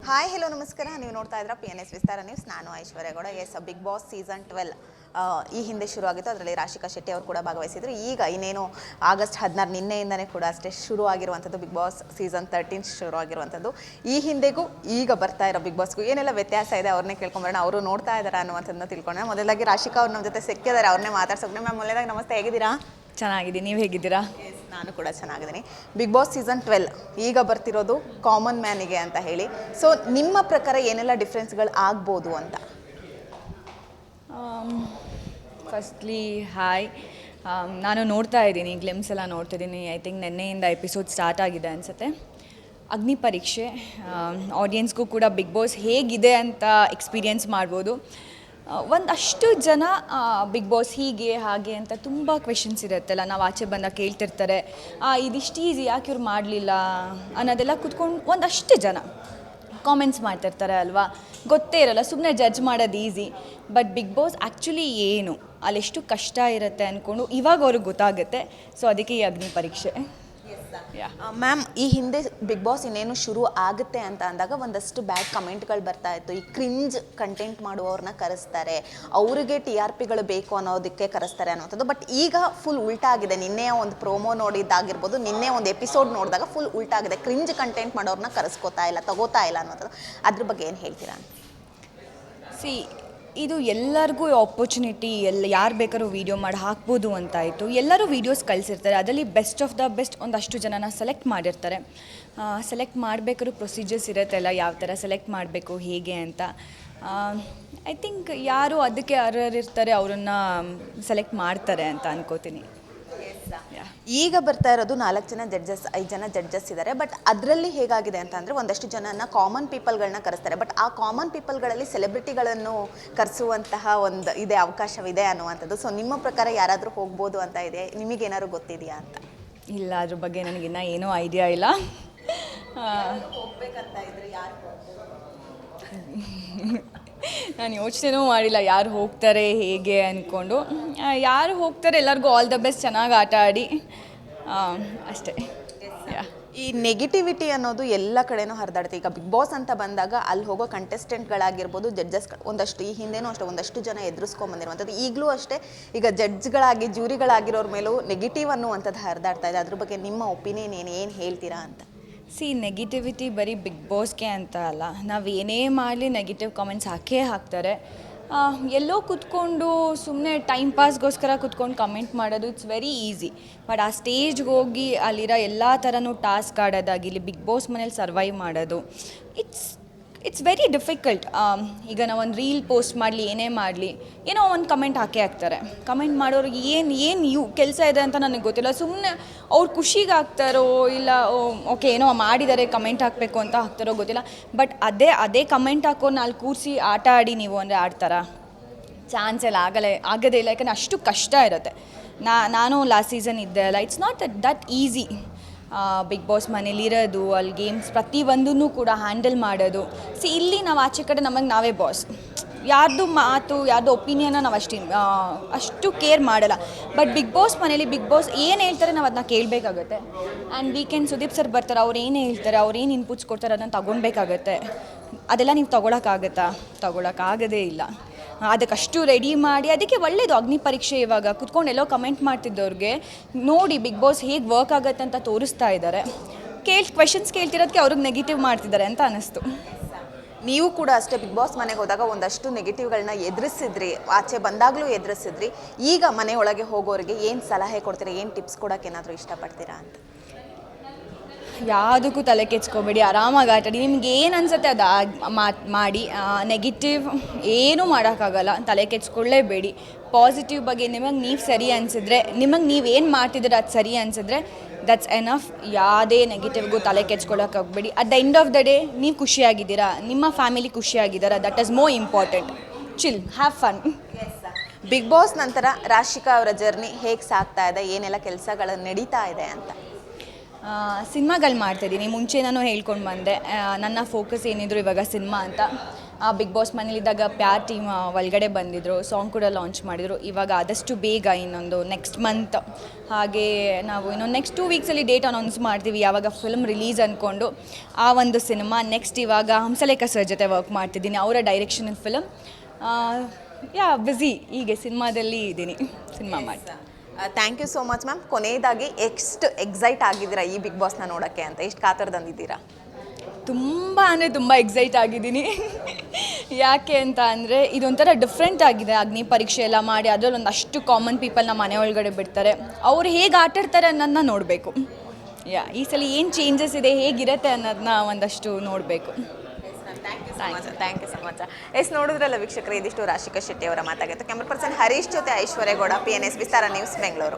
Hi hello ನಮಸ್ಕಾರ. ನೀವು ನೋಡ್ತಾ ಇದ್ದೀರಾ PNS ವಿಸ್ತಾರ ನ್ಯೂಸ್. ನಾನು Aishwarya Gowda. Yes, big boss season 12 ಈ ಹಿಂದೆ ಶುರು ಆಗಿತ್ತು. ಅದರಲ್ಲಿ ರಾಶಿಕಾ ಶೆಟ್ಟಿ ಅವರು ಕೂಡ ಭಾಗವಹಿಸಿದ್ರು. ಈಗ ಇನ್ನೇನು ಆಗಸ್ಟ್ 16 ನಿನ್ನೆಯಿಂದನೇ ಕೂಡ ಅಷ್ಟೇ ಶುರು ಆಗಿರುವಂಥದ್ದು ಬಿಗ್ ಬಾಸ್ ಸೀಸನ್ 13 ಶುರು ಆಗಿರುವಂಥದ್ದು. ಈ ಹಿಂದೆಗೂ ಈಗ ಬರ್ತಾ ಇರೋ ಬಿಗ್ ಬಾಸ್ಗೂ ಏನೆಲ್ಲ ವ್ಯತ್ಯಾಸ ಇದೆ ಅವ್ರನ್ನೇ ಕೇಳ್ಕೊಂಬರೋಣ. ಅವರು ನೋಡ್ತಾ ಇದ್ದಾರೆ ಅನ್ನುವಂಥದ್ದನ್ನ ತಿಳ್ಕೊಂಡೆ. ಮೊದಲಾಗಿ ರಾಶಿಕಾ ಅವ್ರು ನಮ್ಮ ಜೊತೆ ಸಿಕ್ಕಿದ್ದಾರೆ, ಅವ್ರನ್ನೇ ಮಾತಾಡ್ಸೋಕೆ. ಮ್ಯಾಮ್ ಮೊದಲಾಗಿ ನಮಸ್ತೆ, ಹೇಗಿದ್ದೀರಾ? ಚೆನ್ನಾಗಿದ್ದೀನಿ, ನೀವು ಹೇಗಿದ್ದೀರಾ? ನಾನು ಕೂಡ ಚೆನ್ನಾಗಿದ್ದೀನಿ. ಬಿಗ್ ಬಾಸ್ ಸೀಸನ್ 12 ಈಗ ಬರ್ತಿರೋದು ಕಾಮನ್ ಮ್ಯಾನಿಗೆ ಅಂತ ಹೇಳಿ. ಸೊ ನಿಮ್ಮ ಪ್ರಕಾರ ಏನೆಲ್ಲ ಡಿಫ್ರೆನ್ಸ್ಗಳು ಆಗ್ಬೋದು ಅಂತ? ಫಸ್ಟ್ಲಿ ಹಾಯ್, ನಾನು ನೋಡ್ತಾ ಇದ್ದೀನಿ, ಗ್ಲಿಮ್ಸ್ ಎಲ್ಲ ನೋಡ್ತಿದ್ದೀನಿ. ಐ ಥಿಂಕ್ ನೆನ್ನೆಯಿಂದ ಎಪಿಸೋಡ್ ಸ್ಟಾರ್ಟ್ ಆಗಿದೆ ಅನಿಸುತ್ತೆ. ಅಗ್ನಿ ಪರೀಕ್ಷೆ ಆಡಿಯನ್ಸ್ಗೂ ಕೂಡ ಬಿಗ್ ಬಾಸ್ ಹೇಗಿದೆ ಅಂತ ಎಕ್ಸ್ಪೀರಿಯೆನ್ಸ್ ಮಾಡ್ಬೋದು. ಒಂದಷ್ಟು ಜನ ಬಿಗ್ ಬಾಸ್ ಹೀಗೆ ಹಾಗೆ ಅಂತ ತುಂಬ ಕ್ವೆಶನ್ಸ್ ಇರುತ್ತಲ್ಲ, ನಾವು ಆಚೆ ಬಂದಾಗ ಕೇಳ್ತಿರ್ತಾರೆ, ಇದಿಷ್ಟು ಈಸಿ ಯಾಕೆ ಇವ್ರು ಮಾಡಲಿಲ್ಲ ಅನ್ನೋದೆಲ್ಲ ಕೂತ್ಕೊಂಡು ಒಂದಷ್ಟು ಜನ ಕಾಮೆಂಟ್ಸ್ ಮಾಡ್ತಿರ್ತಾರೆ ಅಲ್ವಾ. ಗೊತ್ತೇ ಇರೋಲ್ಲ, ಸುಮ್ಮನೆ ಜಡ್ಜ್ ಮಾಡೋದು easy. But big boss actually ಏನು, ಅಲ್ಲೆಷ್ಟು ಕಷ್ಟ ಇರುತ್ತೆ ಅಂದ್ಕೊಂಡು ಇವಾಗ ಅವ್ರಿಗೆ ಗೊತ್ತಾಗುತ್ತೆ. ಸೊ ಅದಕ್ಕೆ ಈ ಅಗ್ನಿ ಪರೀಕ್ಷೆ. ಮ್ಯಾಮ್, ಈ ಹಿಂದೆ ಬಿಗ್ ಬಾಸ್ ಇನ್ನೇನು ಶುರು ಆಗುತ್ತೆ ಅಂತ ಅಂದಾಗ ಒಂದಷ್ಟು ಬ್ಯಾಡ್ ಕಮೆಂಟ್ಗಳು ಬರ್ತಾ ಇತ್ತು. ಈ ಕ್ರಿಂಜ್ ಕಂಟೆಂಟ್ ಮಾಡುವವ್ರನ್ನ ಕರೆಸ್ತಾರೆ, ಅವರಿಗೆ TRPಗಳು ಬೇಕು ಅನ್ನೋದಕ್ಕೆ ಕರೆಸ್ತಾರೆ ಅನ್ನೋಂಥದ್ದು. ಬಟ್ ಈಗ ಫುಲ್ ಉಲ್ಟಾ ಆಗಿದೆ. ನಿನ್ನೆ ಒಂದು ಪ್ರೋಮೋ ನೋಡಿದ್ದಾಗಿರ್ಬೋದು, ನಿನ್ನೆ ಒಂದು ಎಪಿಸೋಡ್ ನೋಡಿದಾಗ ಫುಲ್ ಉಲ್ಟಾ ಆಗಿದೆ. ಕ್ರಿಂಜ್ ಕಂಟೆಂಟ್ ಮಾಡೋರನ್ನ ಕರೆಸ್ಕೋತಾ ಇಲ್ಲ, ತಗೋತಾ ಇಲ್ಲ ಅನ್ನೋಂಥದ್ದು. ಅದ್ರ ಬಗ್ಗೆ ಏನು ಹೇಳ್ತೀರಾ? ಇದು ಎಲ್ಲರಿಗೂ ಆಪರ್ಚುನಿಟಿ, ಯಾರು ಬೇಕಾದ್ರೂ ವೀಡಿಯೋ ಮಾಡಿ ಹಾಕ್ಬೋದು ಅಂತಾಯಿತು. ಎಲ್ಲರೂ ವೀಡಿಯೋಸ್ ಕಳಿಸಿರ್ತಾರೆ, ಅದರಲ್ಲಿ ಬೆಸ್ಟ್ ಆಫ್ ದ ಬೆಸ್ಟ್ ಒಂದಷ್ಟು ಜನನ ಸೆಲೆಕ್ಟ್ ಮಾಡಿರ್ತಾರೆ. ಸೆಲೆಕ್ಟ್ ಮಾಡಬೇಕಾದ್ರೂ ಪ್ರೊಸೀಜರ್ಸ್ ಇರುತ್ತಲ್ಲ, ಯಾವ ಥರ ಸೆಲೆಕ್ಟ್ ಮಾಡಬೇಕು ಹೇಗೆ ಅಂತ. ಐ ಥಿಂಕ್ ಯಾರು ಅದಕ್ಕೆ ಅರ್ಹರಿರ್ತಾರೆ ಅವರನ್ನು ಸೆಲೆಕ್ಟ್ ಮಾಡ್ತಾರೆ ಅಂತ ಅನ್ಕೋತೀನಿ. ಈಗ ಬರ್ತಾ ಇರೋದು 4 ಜನ ಜಡ್ಜಸ್, 5 ಜನ ಜಡ್ಜಸ್ ಇದ್ದಾರೆ. ಬಟ್ ಅದರಲ್ಲಿ ಹೇಗಾಗಿದೆ ಅಂತ ಅಂದರೆ ಒಂದಷ್ಟು ಜನನ ಕಾಮನ್ ಪೀಪಲ್ಗಳನ್ನ ಕರೆಸ್ತಾರೆ. ಬಟ್ ಆ ಕಾಮನ್ ಪೀಪಲ್ಗಳಲ್ಲಿ ಸೆಲೆಬ್ರಿಟಿಗಳನ್ನು ಕರೆಸುವಂತಹ ಒಂದು ಇದೆ, ಅವಕಾಶವಿದೆ ಅನ್ನುವಂಥದ್ದು. ಸೊ ನಿಮ್ಮ ಪ್ರಕಾರ ಯಾರಾದರೂ ಹೋಗ್ಬೋದು ಅಂತ ಇದೆ, ನಿಮಗೇನಾದ್ರು ಗೊತ್ತಿದೆಯಾ ಅಂತ? ಇಲ್ಲ, ಅದ್ರ ಬಗ್ಗೆ ನನಗಿನ್ನ ಏನೂ ಐಡಿಯಾ ಇಲ್ಲ. ಹೋಗ್ಬೇಕಂತ ಇದ್ರೆ ಯಾರು? ನಾನು ಯೋಚನೆನೂ ಮಾಡಿಲ್ಲ ಯಾರು ಹೋಗ್ತಾರೆ ಹೇಗೆ ಅಂದ್ಕೊಂಡು. ಯಾರು ಹೋಗ್ತಾರೆ ಎಲ್ಲರಿಗೂ ಆಲ್ ದ ಬೆಸ್ಟ್, ಚೆನ್ನಾಗಿ ಆಟ ಆಡಿ ಅಷ್ಟೇ. ಈ ನೆಗೆಟಿವಿಟಿ ಅನ್ನೋದು ಎಲ್ಲ ಕಡೆನೂ ಹರಿದಾಡುತ್ತೆ. ಈಗ ಬಿಗ್ ಬಾಸ್ ಅಂತ ಬಂದಾಗ ಅಲ್ಲಿ ಹೋಗೋ ಕಂಟೆಸ್ಟೆಂಟ್ಗಳಾಗಿರ್ಬೋದು, ಜಡ್ಜಸ್ ಒಂದಷ್ಟು ಈ ಹಿಂದೆನೂ ಅಷ್ಟೇ ಒಂದಷ್ಟು ಜನ ಎದುರಿಸ್ಕೊಂಬಂದಿರುವಂಥದ್ದು. ಈಗಲೂ ಅಷ್ಟೇ ಈಗ ಜಡ್ಜ್ಗಳಾಗಿ ಜ್ಯೂರಿಗಳಾಗಿರೋರ ಮೇಲೂ ನೆಗೆಟಿವ್ ಅನ್ನುವಂಥದ್ದು ಹರಿದಾಡ್ತಾ ಇದೆ. ಅದ್ರ ಬಗ್ಗೆ ನಿಮ್ಮ ಒಪಿನಿಯನ್ ಏನು ಹೇಳ್ತೀರಾ ಅಂತ? ನೆಗೆಟಿವಿಟಿ ಬರೀ ಬಿಗ್ ಬಾಸ್ಗೆ ಅಂತ ಅಲ್ಲ, ನಾವು ಏನೇ ಮಾಡಲಿ ನೆಗೆಟಿವ್ ಕಾಮೆಂಟ್ಸ್ ಹಾಕ್ತಾರೆ. ಎಲ್ಲೋ ಕೂತ್ಕೊಂಡು ಸುಮ್ಮನೆ ಟೈಮ್ ಪಾಸ್ಗೋಸ್ಕರ ಕೂತ್ಕೊಂಡು ಕಮೆಂಟ್ ಮಾಡೋದು ಇಟ್ಸ್ ವೆರಿ ಈಸಿ. ಬಟ್ ಆ ಸ್ಟೇಜ್ಗೆ ಹೋಗಿ ಅಲ್ಲಿರೋ ಎಲ್ಲ ಥರನೂ ಟಾಸ್ಕ್ ಆಡೋದಾಗಿಲ್ಲಿ ಬಿಗ್ ಬಾಸ್ ಮನೇಲಿ ಸರ್ವೈವ್ ಮಾಡೋದು ಇಟ್ಸ್ ವೆರಿ ಡಿಫಿಕಲ್ಟ್. ಈಗ ನಾವು ಒಂದು ರೀಲ್ ಪೋಸ್ಟ್ ಮಾಡಲಿ, ಏನೇ ಮಾಡಲಿ, ಏನೋ ಒಂದು ಕಮೆಂಟ್ ಹಾಕ್ತಾರೆ. ಕಮೆಂಟ್ ಮಾಡೋರಿಗೆ ಏನು ಕೆಲಸ ಇದೆ ಅಂತ ನನಗೆ ಗೊತ್ತಿಲ್ಲ. ಸುಮ್ಮನೆ ಅವ್ರು ಖುಷಿಗೆ ಹಾಕ್ತಾರೋ ಇಲ್ಲ ಓಕೆ ಏನೋ ಮಾಡಿದ್ದಾರೆ ಕಮೆಂಟ್ ಹಾಕಬೇಕು ಅಂತ ಹಾಕ್ತಾರೋ ಗೊತ್ತಿಲ್ಲ. ಬಟ್ ಅದೇ ಕಮೆಂಟ್ ಹಾಕೋನ್ನ ಅಲ್ಲಿ ಕೂರಿಸಿ ಆಟ ಆಡಿ ನೀವು ಅಂದರೆ ಆಡ್ತಾರಾ? ಚಾನ್ಸ್ ಎಲ್ಲ ಆಗೋದೇ ಇಲ್ಲ. ಯಾಕಂದರೆ ಅಷ್ಟು ಕಷ್ಟ ಇರುತ್ತೆ. ನಾನು ಲಾಸ್ಟ್ ಸೀಸನ್ ಇದ್ದೆ ಅಲ್ಲ, it's not that easy. Big boss ಮನೇಲಿರೋದು, ಅಲ್ಲಿ ಗೇಮ್ಸ್ ಪ್ರತಿಯೊಂದೂ ಕೂಡ ಹ್ಯಾಂಡಲ್ ಮಾಡೋದು. ಇಲ್ಲಿ ನಾವು ಆಚೆ ಕಡೆ ನಮಗೆ ನಾವೇ ಬಾಸ್. ಯಾರ್ದು ಮಾತು, ಯಾರ್ದು ಒಪಿನಿಯನ್ನ ನಾವು ಅಷ್ಟು ಕೇರ್ ಮಾಡಲ್ಲ. ಬಟ್ ಬಿಗ್ ಬಾಸ್ ಮನೇಲಿ ಬಿಗ್ ಬಾಸ್ ಏನು ಹೇಳ್ತಾರೆ ನಾವು ಅದನ್ನ ಕೇಳಬೇಕಾಗತ್ತೆ. ಆ್ಯಂಡ್ ವೀಕೆಂಡ್ ಸುದೀಪ್ ಸರ್ ಬರ್ತಾರೆ, ಅವ್ರು ಏನು ಹೇಳ್ತಾರೆ, ಅವ್ರು ಏನು ಇನ್ಪುಟ್ಸ್ ಕೊಡ್ತಾರೆ ಅದನ್ನು ತೊಗೊಳ್ಬೇಕಾಗತ್ತೆ. ಅದೆಲ್ಲ ನೀವು ತೊಗೊಳಕ್ಕಾಗೋದೇ ಇಲ್ಲ. ಅದಕ್ಕಷ್ಟು ರೆಡಿ ಮಾಡಿ, ಅದಕ್ಕೆ ಒಳ್ಳೆಯದು ಅಗ್ನಿ ಪರೀಕ್ಷೆ. ಇವಾಗ ಕುತ್ಕೊಂಡು ಎಲ್ಲೋ ಕಮೆಂಟ್ ಮಾಡ್ತಿದ್ದವ್ರಿಗೆ ನೋಡಿ ಬಿಗ್ ಬಾಸ್ ಹೇಗೆ ವರ್ಕ್ ಆಗುತ್ತೆ ಅಂತ ತೋರಿಸ್ತಾ ಇದ್ದಾರೆ. ಕ್ವೆಶನ್ಸ್ ಕೇಳ್ತಿರೋದಕ್ಕೆ ಅವ್ರಿಗೆ ನೆಗೆಟಿವ್ ಮಾಡ್ತಿದ್ದಾರೆ ಅಂತ ಅನ್ನಿಸ್ತು. ನೀವು ಕೂಡ ಅಷ್ಟೇ ಬಿಗ್ ಬಾಸ್ ಮನೆಗೆ ಹೋದಾಗ ಒಂದಷ್ಟು ನೆಗೆಟಿವ್ಗಳನ್ನ ಎದುರಿಸಿದ್ರಿ, ಆಚೆ ಬಂದಾಗಲೂ ಎದುರಿಸಿದ್ರಿ. ಈಗ ಮನೆ ಒಳಗೆ ಹೋಗೋರಿಗೆ ಏನು ಸಲಹೆ ಕೊಡ್ತೀರಾ, ಏನು ಟಿಪ್ಸ್ ಕೊಡೋಕೆ ಏನಾದರೂ ಇಷ್ಟಪಡ್ತೀರಾ ಅಂತ? ಯಾವುದಕ್ಕೂ ತಲೆ ಕೆಚ್ಕೋಬೇಡಿ, ಆರಾಮಾಗಿ ಆಟಾಡಿ. ನಿಮ್ಗೆ ಏನು ಅನಿಸುತ್ತೆ ಅದು ಮಾಡಿ. ನೆಗೆಟಿವ್ ಏನೂ ಮಾಡೋಕ್ಕಾಗಲ್ಲ, ತಲೆ ಕೆಚ್ಕೊಳ್ಳೇಬೇಡಿ. ಪಾಸಿಟಿವ್ ಬಗ್ಗೆ ನಿಮಗೆ ನೀವು ಸರಿ ಅನಿಸಿದ್ರೆ, ನಿಮಗೆ ನೀವೇನು ಮಾಡ್ತಿದ್ರೆ ಅದು ಸರಿ ಅನಿಸಿದ್ರೆ ದಟ್ಸ್ ಎನಫ್. ಯಾವುದೇ ನೆಗೆಟಿವ್ಗೂ ತಲೆ ಕೆಚ್ಕೊಳ್ಳೋಕೆ ಹೋಗಬೇಡಿ. At the end of the day ನೀವು ಖುಷಿಯಾಗಿದ್ದೀರಾ, ನಿಮ್ಮ ಫ್ಯಾಮಿಲಿ ಖುಷಿಯಾಗಿದ್ದಾರಾ, that is more important. Chill, have fun. Big boss ನಂತರ ರಾಶಿಕಾ ಅವರ ಜರ್ನಿ ಹೇಗೆ ಸಾಗ್ತಾ ಇದೆ, ಏನೆಲ್ಲ ಕೆಲಸಗಳು ನಡೀತಾ ಇದೆ ಅಂತ? ಸಿನಿಮಾಗಳು ಮಾಡ್ತಾಯಿದ್ದೀನಿ. ಮುಂಚೆ ನಾನು ಹೇಳ್ಕೊಂಡು ಬಂದೆ, ನನ್ನ ಫೋಕಸ್ ಏನಿದ್ರು ಇವಾಗ ಸಿನಿಮಾ ಅಂತ. ಬಿಗ್ ಬಾಸ್ ಮನೇಲಿದ್ದಾಗ ಪ್ಯಾರ್ ಟೀಮ್ ಒಳಗಡೆ ಬಂದಿದ್ದರು, ಸಾಂಗ್ ಕೂಡ ಲಾಂಚ್ ಮಾಡಿದರು. ಇವಾಗ ಆದಷ್ಟು ಬೇಗ ಇನ್ನೊಂದು ನೆಕ್ಸ್ಟ್ ಮಂತ್ ಹಾಗೆ ನಾವು ಇನ್ನೊಂದು ನೆಕ್ಸ್ಟ್ 2 ವೀಕ್ಸಲ್ಲಿ ಡೇಟ್ ಅನೌನ್ಸ್ ಮಾಡ್ತೀವಿ ಯಾವಾಗ ಫಿಲ್ಮ್ ರಿಲೀಸ್ ಅಂದ್ಕೊಂಡು. ಆ ಒಂದು ಸಿನಿಮಾ ನೆಕ್ಸ್ಟ್ ಇವಾಗ ಹಂಸಲೇಖ ಸರ್ ಜೊತೆ ವರ್ಕ್ ಮಾಡ್ತಿದ್ದೀನಿ, ಅವರ ಡೈರೆಕ್ಷನ್ ಫಿಲಮ್. ಬ್ಯುಸಿ ಹೀಗೆ ಸಿನಿಮಾದಲ್ಲಿ ಇದ್ದೀನಿ, ಸಿನಿಮಾ ಮಾಡ್ತಾ. Thank you so much ma'am. ಕೊನೆಯದಾಗಿ ಎಷ್ಟು ಎಕ್ಸೈಟ್ ಆಗಿದ್ದೀರಾ ಈ ಬಿಗ್ ಬಾಸ್ನ ನೋಡೋಕ್ಕೆ ಅಂತ, ಎಷ್ಟು ಕಾತರದಂದಿದ್ದೀರಾ? ತುಂಬ ಅಂದರೆ ತುಂಬ ಎಕ್ಸೈಟ್ ಆಗಿದ್ದೀನಿ. ಯಾಕೆ ಅಂತ ಅಂದರೆ ಇದೊಂಥರ ಡಿಫ್ರೆಂಟ್ ಆಗಿದೆ. ಅಗ್ನಿ ಪರೀಕ್ಷೆ ಎಲ್ಲ ಮಾಡಿ ಅದರಲ್ಲಿ ಒಂದಷ್ಟು ಕಾಮನ್ ಪೀಪಲ್ನ ಮನೆ ಒಳಗಡೆ ಬಿಡ್ತಾರೆ. ಅವ್ರು ಹೇಗೆ ಆಟಾಡ್ತಾರೆ ಅನ್ನೋದನ್ನ ನೋಡಬೇಕು. ಈ ಸಲ ಏನು ಚೇಂಜಸ್ ಇದೆ, ಹೇಗಿರುತ್ತೆ ಅನ್ನೋದನ್ನ ಒಂದಷ್ಟು ನೋಡಬೇಕು. Thank you so much. ನೋಡಿದ್ರಲ್ಲ ವೀಕ್ಷಕರೇ, ಇದಿಷ್ಟು ರಾಶಿಕಾ ಶೆಟ್ಟಿ ಅವರ ಮಾತಾಗಿತ್ತು. ಕ್ಯಾಮ್ರಾ ಪರ್ಸನ್ ಹರೀಶ್ ಜೊತೆ ಐಶ್ವರ್ಯ ಗೌಡ, PNS ವಿಸ್ತಾರ ನ್ಯೂಸ್, ಬೆಂಗಳೂರು.